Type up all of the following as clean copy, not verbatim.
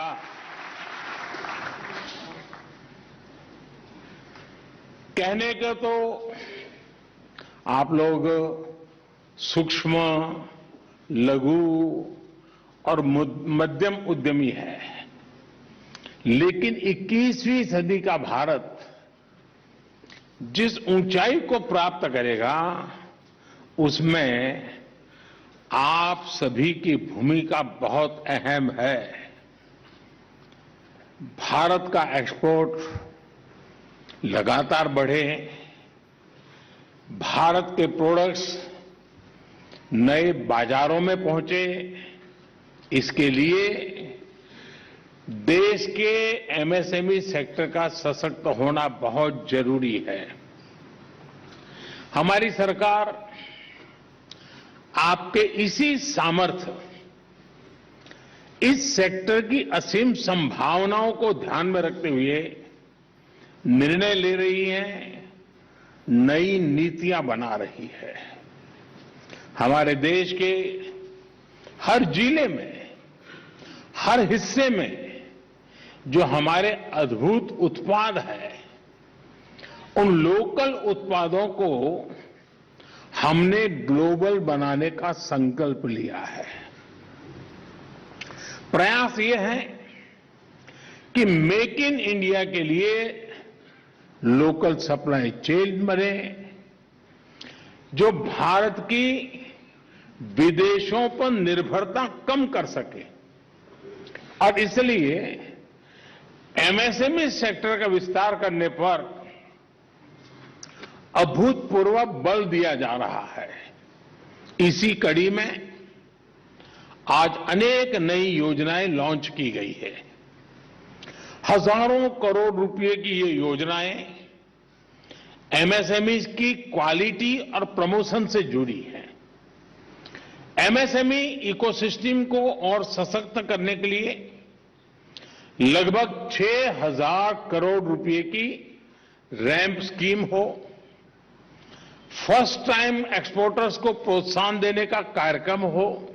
नमस्कार। कहने को तो आप लोग सूक्ष्म, लघु और मध्यम उद्यमी है, लेकिन 21वीं सदी का भारत जिस ऊंचाई को प्राप्त करेगा उसमें आप सभी की भूमिका बहुत अहम है। भारत का एक्सपोर्ट लगातार बढ़े, भारत के प्रोडक्ट्स नए बाजारों में पहुंचे, इसके लिए देश के एमएसएमई सेक्टर का सशक्त होना बहुत जरूरी है। हमारी सरकार आपके इसी सामर्थ्य, इस सेक्टर की असीम संभावनाओं को ध्यान में रखते हुए निर्णय ले रही है, नई नीतियां बना रही है। हमारे देश के हर जिले में, हर हिस्से में जो हमारे अद्भुत उत्पाद हैं, उन लोकल उत्पादों को हमने ग्लोबल बनाने का संकल्प लिया है। प्रयास ये है कि मेक इन इंडिया के लिए लोकल सप्लाई चेन बने, जो भारत की विदेशों पर निर्भरता कम कर सके, और इसलिए एमएसएमई सेक्टर का विस्तार करने पर अभूतपूर्व बल दिया जा रहा है। इसी कड़ी में आज अनेक नई योजनाएं लॉन्च की गई है। हजारों करोड़ रुपए की ये योजनाएं एमएसएमई की क्वालिटी और प्रमोशन से जुड़ी हैं। एमएसएमई इकोसिस्टम को और सशक्त करने के लिए लगभग 6,000 करोड़ रुपए की रैंप स्कीम हो, फर्स्ट टाइम एक्सपोर्टर्स को प्रोत्साहन देने का कार्यक्रम हो,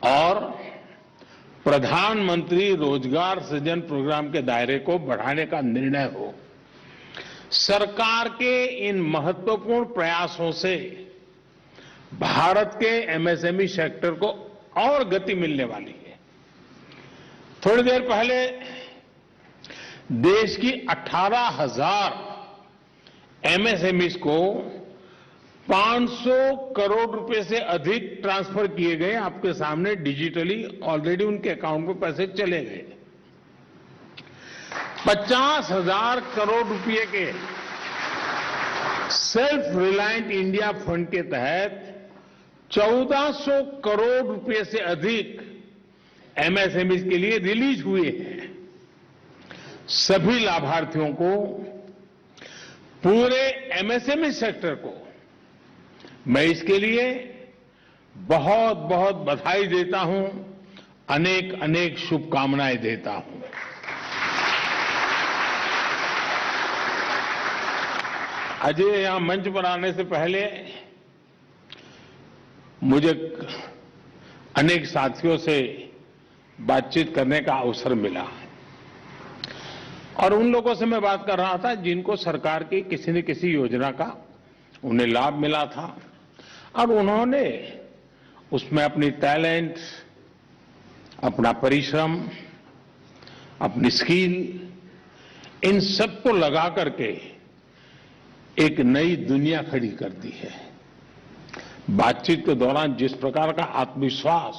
और प्रधानमंत्री रोजगार सृजन प्रोग्राम के दायरे को बढ़ाने का निर्णय हो। सरकार के इन महत्वपूर्ण प्रयासों से भारत के एमएसएमई सेक्टर को और गति मिलने वाली है। थोड़ी देर पहले देश की 18,000 एमएसएमईज को 500 करोड़ रुपए से अधिक ट्रांसफर किए गए। आपके सामने डिजिटली ऑलरेडी उनके अकाउंट में पैसे चले गए। 50,000 करोड़ रुपए के सेल्फ रिलायंट इंडिया फंड के तहत 1400 करोड़ रुपए से अधिक एमएसएमई के लिए रिलीज हुए हैं। सभी लाभार्थियों को, पूरे एमएसएमई सेक्टर को मैं इसके लिए बहुत बहुत बधाई देता हूं, अनेक अनेक शुभकामनाएं देता हूं। अजय यहां मंच पर आने से पहले मुझे अनेक साथियों से बातचीत करने का अवसर मिला, और उन लोगों से मैं बात कर रहा था जिनको सरकार की किसी न किसी योजना का उन्हें लाभ मिला था, और उन्होंने उसमें अपनी टैलेंट, अपना परिश्रम, अपनी स्किल, इन सबको लगा करके एक नई दुनिया खड़ी कर दी है। बातचीत के दौरान जिस प्रकार का आत्मविश्वास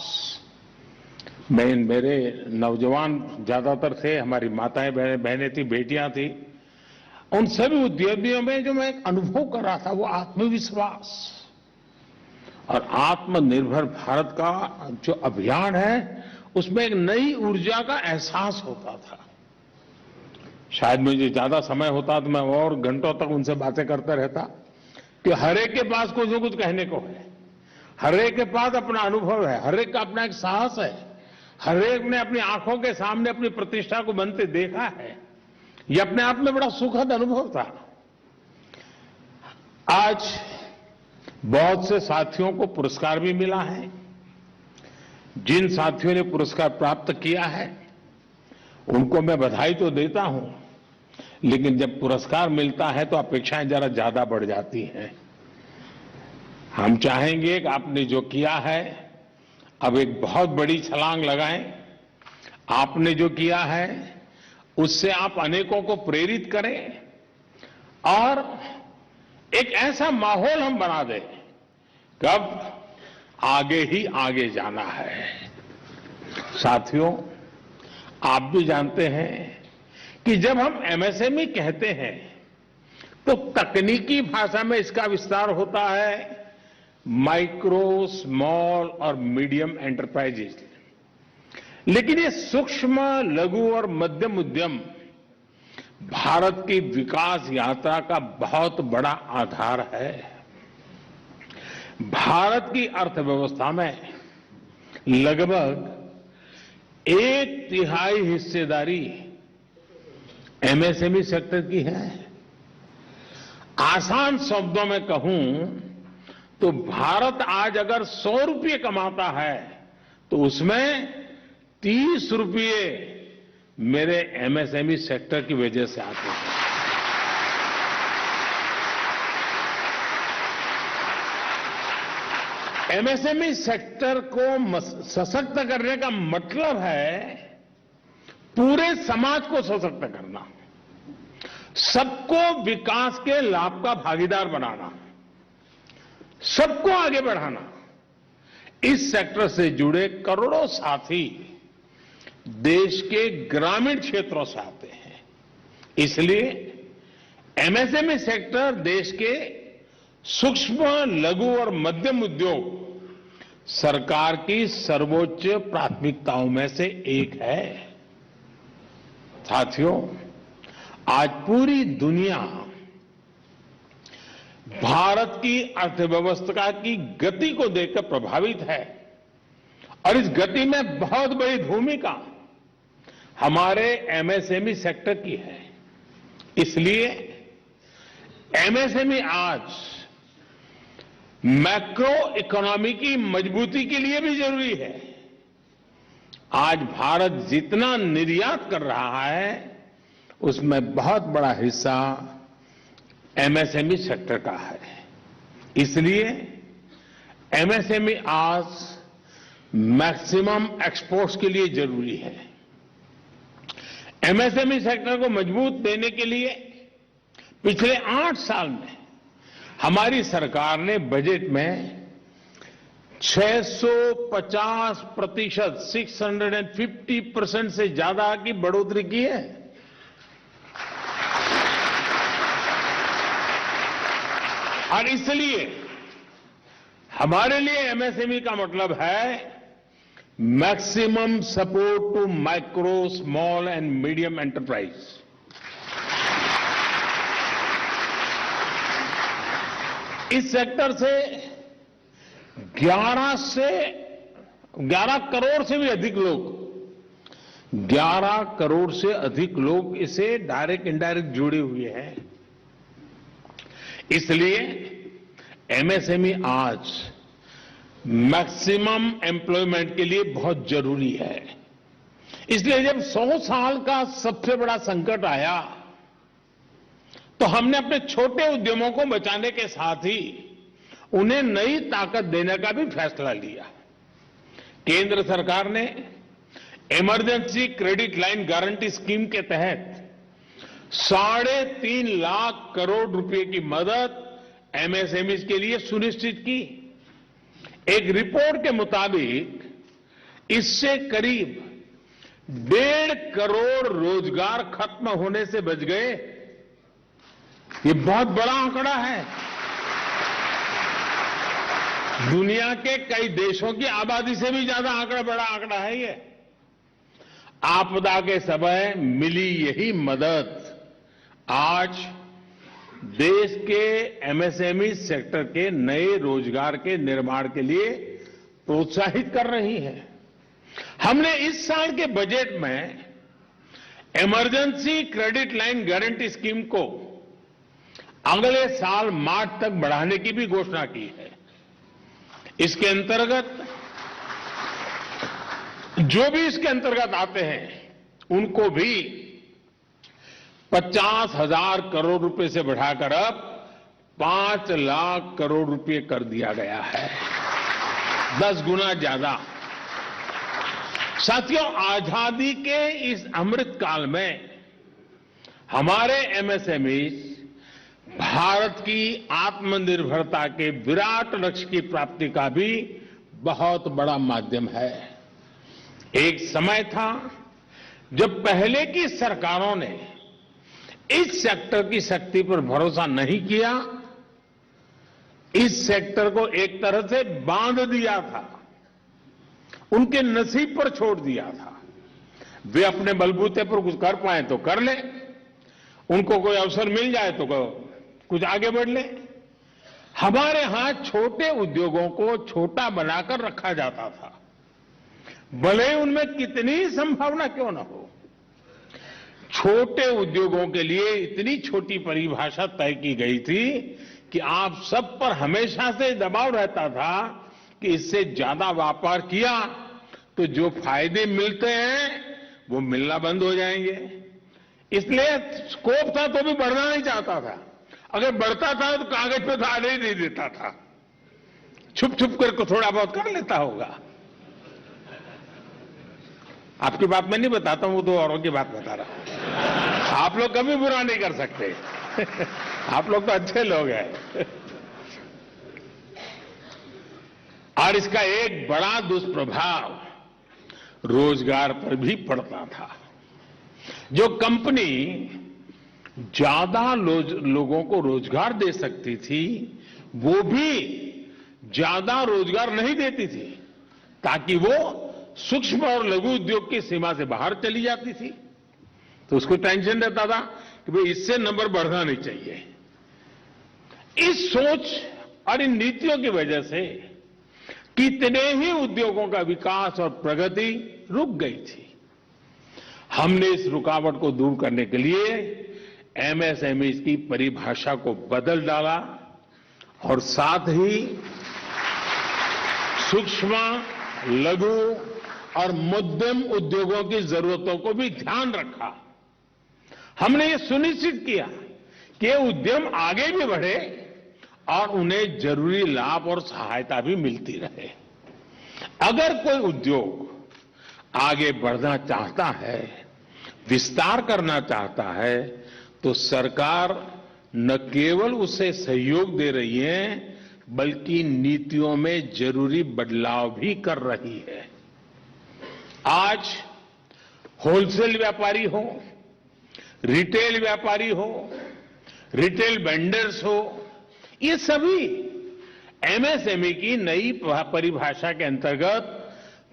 मेरे नौजवान ज्यादातर थे, हमारी माताएं बहनें थी, बेटियां थी, उन सभी उद्यमियों में जो मैं एक अनुभव कर रहा था, वो आत्मविश्वास और आत्मनिर्भर भारत का जो अभियान है, उसमें एक नई ऊर्जा का एहसास होता था। शायद मुझे ज्यादा समय होता तो मैं और घंटों तक उनसे बातें करता रहता, कि हर एक के पास कुछ न कुछ कहने को है, हर एक के पास अपना अनुभव है, हर एक का अपना एक साहस है, हर एक ने अपनी आंखों के सामने अपनी प्रतिष्ठा को बनते देखा है। यह अपने आप में बड़ा सुखद अनुभव था। आज बहुत से साथियों को पुरस्कार भी मिला है। जिन साथियों ने पुरस्कार प्राप्त किया है उनको मैं बधाई तो देता हूं, लेकिन जब पुरस्कार मिलता है तो अपेक्षाएं जरा ज्यादा बढ़ जाती हैं। हम चाहेंगे कि आपने जो किया है अब एक बहुत बड़ी छलांग लगाएं। आपने जो किया है उससे आप अनेकों को प्रेरित करें और एक ऐसा माहौल हम बना दें कि अब आगे ही आगे जाना है। साथियों, आप भी जानते हैं कि जब हम एमएसएमई कहते हैं तो तकनीकी भाषा में इसका विस्तार होता है माइक्रो, स्मॉल और मीडियम एंटरप्राइजेज। लेकिन ये सूक्ष्म, लघु और मध्यम उद्यम भारत की विकास यात्रा का बहुत बड़ा आधार है। भारत की अर्थव्यवस्था में लगभग 1/3 हिस्सेदारी एमएसएमई सेक्टर की है। आसान शब्दों में कहूं तो भारत आज अगर 100 रुपये कमाता है तो उसमें 30 रुपये मेरे एमएसएमई सेक्टर की वजह से आते हैं। एमएसएमई सेक्टर को सशक्त करने का मतलब है पूरे समाज को सशक्त करना, सबको विकास के लाभ का भागीदार बनाना, सबको आगे बढ़ाना। इस सेक्टर से जुड़े करोड़ों साथी देश के ग्रामीण क्षेत्रों से आते हैं। इसलिए एमएसएमई सेक्टर देश के सूक्ष्म, लघु और मध्यम उद्योग सरकार की सर्वोच्च प्राथमिकताओं में से एक है। साथियों, आज पूरी दुनिया भारत की अर्थव्यवस्था की गति को देखकर प्रभावित है और इस गति में बहुत बड़ी भूमिका हमारे एमएसएमई सेक्टर की है। इसलिए एमएसएमई आज मैक्रो इकोनॉमी की मजबूती के लिए भी जरूरी है। आज भारत जितना निर्यात कर रहा है उसमें बहुत बड़ा हिस्सा एमएसएमई सेक्टर का है। इसलिए एमएसएमई आज मैक्सिमम एक्सपोर्ट्स के लिए जरूरी है। एमएसएमई सेक्टर को मजबूत देने के लिए पिछले 8 साल में हमारी सरकार ने बजट में 650%, 650% से ज्यादा की बढ़ोतरी की है। और इसलिए हमारे लिए एमएसएमई का मतलब है maximum support to micro, small and medium enterprise. इस सेक्टर से 11 करोड़ से भी अधिक लोग 11 करोड़ से अधिक लोग इसे डायरेक्ट इनडायरेक्ट जुड़े हुए हैं। इसलिए एमएसएमई आज मैक्सिमम एम्प्लॉयमेंट के लिए बहुत जरूरी है। इसलिए जब 100 साल का सबसे बड़ा संकट आया तो हमने अपने छोटे उद्यमों को बचाने के साथ ही उन्हें नई ताकत देने का भी फैसला लिया। केंद्र सरकार ने emergency credit line guarantee scheme के तहत 3.5 लाख करोड़ रुपए की मदद एमएसएमई के लिए सुनिश्चित की। एक रिपोर्ट के मुताबिक इससे करीब 1.5 करोड़ रोजगार खत्म होने से बच गए। ये बहुत बड़ा आंकड़ा है। दुनिया के कई देशों की आबादी से भी ज्यादा बड़ा आंकड़ा है ये। आपदा के समय मिली यही मदद आज देश के एमएसएमई सेक्टर के नए रोजगार के निर्माण के लिए प्रोत्साहित कर रही है। हमने इस साल के बजट में emergency credit line guarantee scheme को अगले साल मार्च तक बढ़ाने की भी घोषणा की है। इसके अंतर्गत जो भी इसके अंतर्गत आते हैं उनको भी 50,000 करोड़ रुपए से बढ़ाकर अब 5 लाख करोड़ रुपए कर दिया गया है, 10 गुना ज्यादा। साथियों, आजादी के इस अमृत काल में हमारे एमएसएमई भारत की आत्मनिर्भरता के विराट लक्ष्य की प्राप्ति का भी बहुत बड़ा माध्यम है। एक समय था जब पहले की सरकारों ने इस सेक्टर की शक्ति पर भरोसा नहीं किया, इस सेक्टर को एक तरह से बांध दिया था, उनके नसीब पर छोड़ दिया था। वे अपने बलबूते पर कुछ कर पाए तो कर ले, उनको कोई अवसर मिल जाए तो कुछ आगे बढ़ ले। हमारे यहां छोटे उद्योगों को छोटा बनाकर रखा जाता था, भले ही उनमें कितनी संभावना क्यों न हो। छोटे उद्योगों के लिए इतनी छोटी परिभाषा तय की गई थी कि आप सब पर हमेशा से दबाव रहता था कि इससे ज्यादा व्यापार किया तो जो फायदे मिलते हैं वो मिलना बंद हो जाएंगे। इसलिए स्कोप था तो भी बढ़ना नहीं चाहता था, अगर बढ़ता था तो कागज पे तो आने ही नहीं देता था, छुप छुप कर थोड़ा बहुत कर लेता होगा। आपकी बात मैं नहीं बताता हूं, तो औरों की बात बता रहा हूं। आप लोग कभी बुरा नहीं कर सकते आप लोग तो अच्छे लोग हैं। और इसका एक बड़ा दुष्प्रभाव रोजगार पर भी पड़ता था। जो कंपनी ज्यादा लोगों को रोजगार दे सकती थी, वो भी ज्यादा रोजगार नहीं देती थी, ताकि वो सूक्ष्म और लघु उद्योग की सीमा से बाहर चली जाती थी। तो उसको टेंशन रहता था कि भाई इससे नंबर बढ़ना नहीं चाहिए। इस सोच और इन नीतियों की वजह से कितने ही उद्योगों का विकास और प्रगति रुक गई थी। हमने इस रुकावट को दूर करने के लिए एमएसएमई की परिभाषा को बदल डाला और साथ ही सूक्ष्म, लघु और मध्यम उद्योगों की जरूरतों को भी ध्यान रखा। हमने ये सुनिश्चित किया कि ये उद्यम आगे भी बढ़े और उन्हें जरूरी लाभ और सहायता भी मिलती रहे। अगर कोई उद्योग आगे बढ़ना चाहता है, विस्तार करना चाहता है, तो सरकार न केवल उसे सहयोग दे रही है, बल्कि नीतियों में जरूरी बदलाव भी कर रही है। आज होलसेल व्यापारी हो, रिटेल व्यापारी हो, रिटेल वेंडर्स हो, ये सभी एमएसएमई की नई परिभाषा के अंतर्गत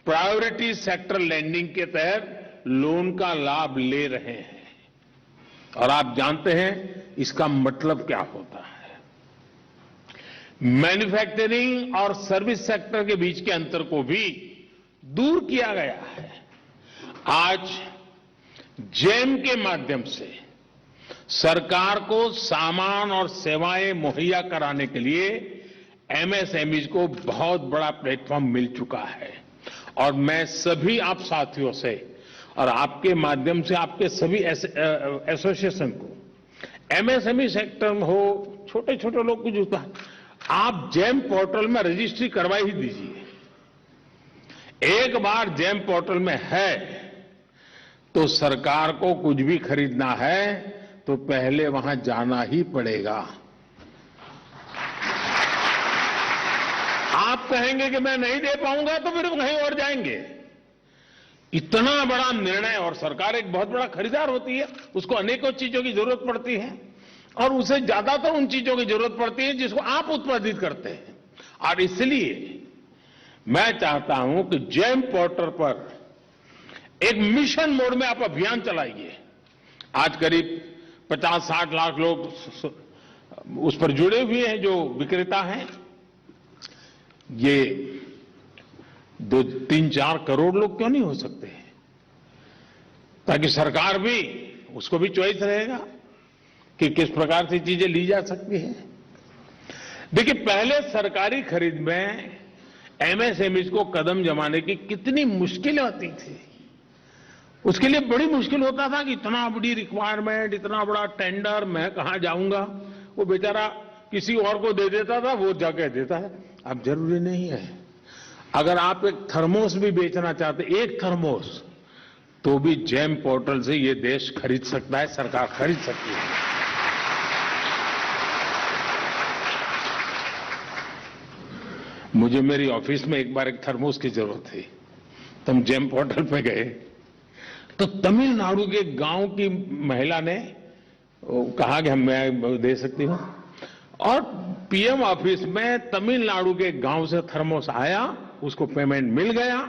प्रायोरिटी सेक्टर लैंडिंग के तहत लोन का लाभ ले रहे हैं। और आप जानते हैं इसका मतलब क्या होता है। मैन्युफैक्चरिंग और सर्विस सेक्टर के बीच के अंतर को भी दूर किया गया है। आज जेम के माध्यम से सरकार को सामान और सेवाएं मुहैया कराने के लिए एमएसएमई को बहुत बड़ा प्लेटफॉर्म मिल चुका है। और मैं सभी आप साथियों से और आपके माध्यम से आपके सभी एसोसिएशन को, एमएसएमई सेक्टर में हो, छोटे छोटे लोग कुछ होता है, आप जेम पोर्टल में रजिस्ट्री करवा ही दीजिए। एक बार जेम पोर्टल में है तो सरकार को कुछ भी खरीदना है तो पहले वहां जाना ही पड़ेगा। आप कहेंगे कि मैं नहीं दे पाऊंगा तो फिर कहीं और जाएंगे। इतना बड़ा निर्णय, और सरकार एक बहुत बड़ा खरीदार होती है, उसको अनेकों चीजों की जरूरत पड़ती है और उसे ज्यादातर उन चीजों की जरूरत पड़ती है जिसको आप उत्पादित करते हैं। और इसलिए मैं चाहता हूं कि जेम पोर्टल पर एक मिशन मोड में आप अभियान चलाइए। आज करीब 50-60 लाख लोग उस पर जुड़े हुए हैं जो विक्रेता हैं। ये 2-3-4 करोड़ लोग क्यों नहीं हो सकते, ताकि सरकार भी, उसको भी चॉइस रहेगा कि किस प्रकार से चीजें ली जा सकती हैं। देखिए, पहले सरकारी खरीद में एमएसएमई को कदम जमाने की कितनी मुश्किलें होती थी। उसके लिए बड़ी मुश्किल होता था कि इतना बड़ी रिक्वायरमेंट, इतना बड़ा टेंडर, मैं कहां जाऊंगा। वो बेचारा किसी और को दे देता था, वो जाके देता है। अब जरूरी नहीं है। अगर आप एक थर्मोस भी बेचना चाहते, एक थर्मोस, तो भी जेम पोर्टल से ये देश खरीद सकता है, सरकार खरीद सकती है। मुझे मेरी ऑफिस में एक बार एक थर्मोस की जरूरत थी, तो हम जेम पोर्टल पे गए, तो तमिलनाडु के गांव की महिला ने कहा कि मैं दे सकती हूं, और पीएम ऑफिस में तमिलनाडु के गांव से थर्मोस आया, उसको पेमेंट मिल गया,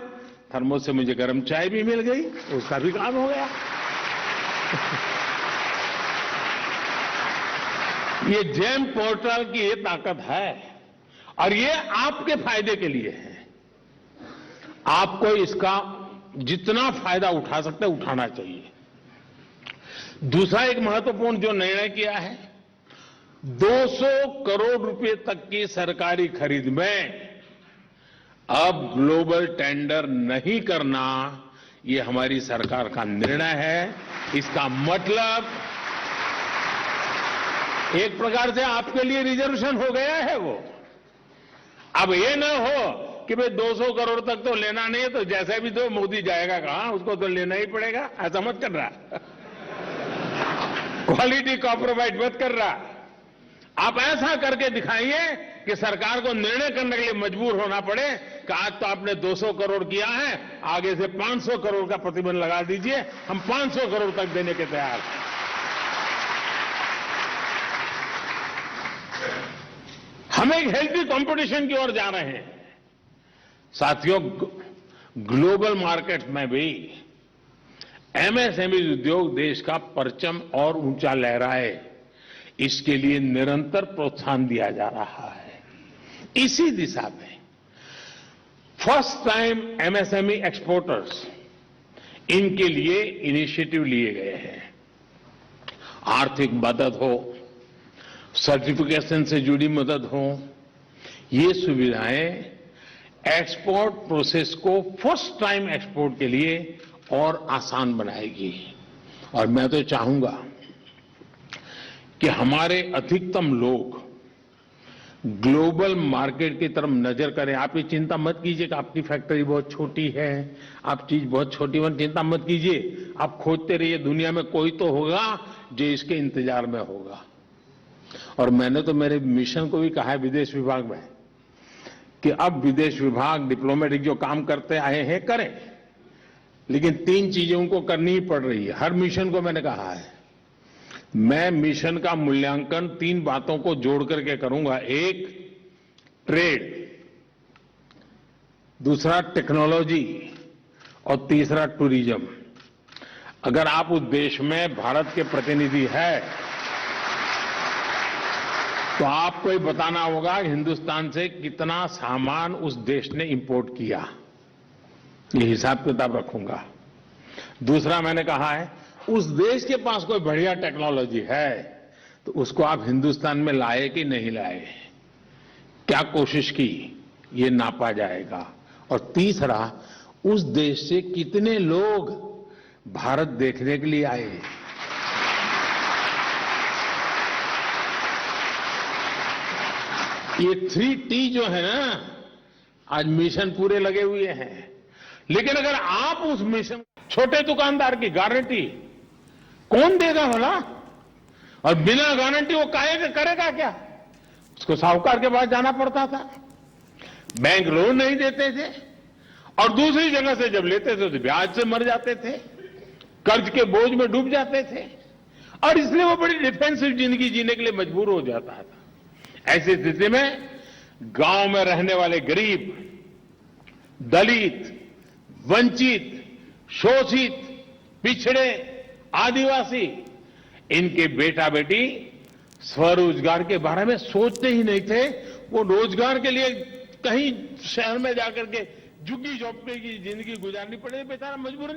थर्मोस से मुझे गर्म चाय भी मिल गई, उसका भी काम हो गया। ये जेम पोर्टल की ये ताकत है, और ये आपके फायदे के लिए है। आपको इसका जितना फायदा उठा सकते हैं उठाना चाहिए। दूसरा एक महत्वपूर्ण जो निर्णय किया है, 200 करोड़ रुपए तक की सरकारी खरीद में अब ग्लोबल टेंडर नहीं करना, ये हमारी सरकार का निर्णय है। इसका मतलब एक प्रकार से आपके लिए रिजर्वेशन हो गया है। वो अब ये न हो कि भाई 200 करोड़ तक तो लेना नहीं है, तो जैसे भी तो मोदी जाएगा कहां, उसको तो लेना ही पड़ेगा, ऐसा मत कर रहा। क्वालिटी कॉम्प्रोमाइज मत कर रहा। आप ऐसा करके दिखाइए कि सरकार को निर्णय करने के लिए मजबूर होना पड़े कि आज तो आपने 200 करोड़ किया है, आगे से 500 करोड़ का प्रतिबंध लगा दीजिए, हम 500 करोड़ तक देने के तैयार हैं। हम एक हेल्थी कंपटीशन की ओर जा रहे हैं। साथियों, ग्लोबल मार्केट में भी एमएसएमई उद्योग देश का परचम और ऊंचा लहराए, इसके लिए निरंतर प्रोत्साहन दिया जा रहा है। इसी दिशा में फर्स्ट टाइम एमएसएमई एक्सपोर्टर्स, इनके लिए इनिशिएटिव लिए गए हैं। आर्थिक मदद हो, सर्टिफिकेशन से जुड़ी मदद हो, ये सुविधाएं एक्सपोर्ट प्रोसेस को फर्स्ट टाइम एक्सपोर्ट के लिए और आसान बनाएगी। और मैं तो चाहूंगा कि हमारे अधिकतम लोग ग्लोबल मार्केट की तरफ नजर करें। आप ये चिंता मत कीजिए कि आपकी फैक्ट्री बहुत छोटी है, आप चीज बहुत छोटी है, चिंता मत कीजिए। आप खोजते रहिए, दुनिया में कोई तो होगा जो इसके इंतजार में होगा। और मैंने तो मेरे मिशन को भी कहा है विदेश विभाग में कि अब विदेश विभाग डिप्लोमेटिक जो काम करते आए हैं करें, लेकिन 3 चीजें उनको करनी ही पड़ रही है। हर मिशन को मैंने कहा है, मैं मिशन का मूल्यांकन 3 बातों को जोड़ करके करूंगा। एक, ट्रेड, दूसरा टेक्नोलॉजी, और तीसरा टूरिज्म। अगर आप उस देश में भारत के प्रतिनिधि हैं तो आपको ये बताना होगा कि हिंदुस्तान से कितना सामान उस देश ने इंपोर्ट किया, ये हिसाब किताब रखूंगा। दूसरा मैंने कहा है, उस देश के पास कोई बढ़िया टेक्नोलॉजी है तो उसको आप हिंदुस्तान में लाए कि नहीं लाए, क्या कोशिश की, ये नापा जाएगा। और तीसरा, उस देश से कितने लोग भारत देखने के लिए आए। ये 3T जो है ना, आज मिशन पूरे लगे हुए हैं। लेकिन अगर आप उस मिशन, छोटे दुकानदार की गारंटी कौन देगा भला, और बिना गारंटी वो करेगा क्या। उसको साहूकार के पास जाना पड़ता था, बैंक लोन नहीं देते थे, और दूसरी जगह से जब लेते थे तो ब्याज से मर जाते थे, कर्ज के बोझ में डूब जाते थे, और इसलिए वो बड़ी डिफेंसिव जिंदगी जीने के लिए मजबूर हो जाता था। ऐसी स्थिति में गांव में रहने वाले गरीब, दलित, वंचित, शोषित, पिछड़े, आदिवासी, इनके बेटा बेटी स्वरोजगार के बारे में सोचते ही नहीं थे। वो रोजगार के लिए कहीं शहर में जाकर के झुग्गी झोंपड़ी की जिंदगी गुजारनी पड़े, बेचारा मजबूरन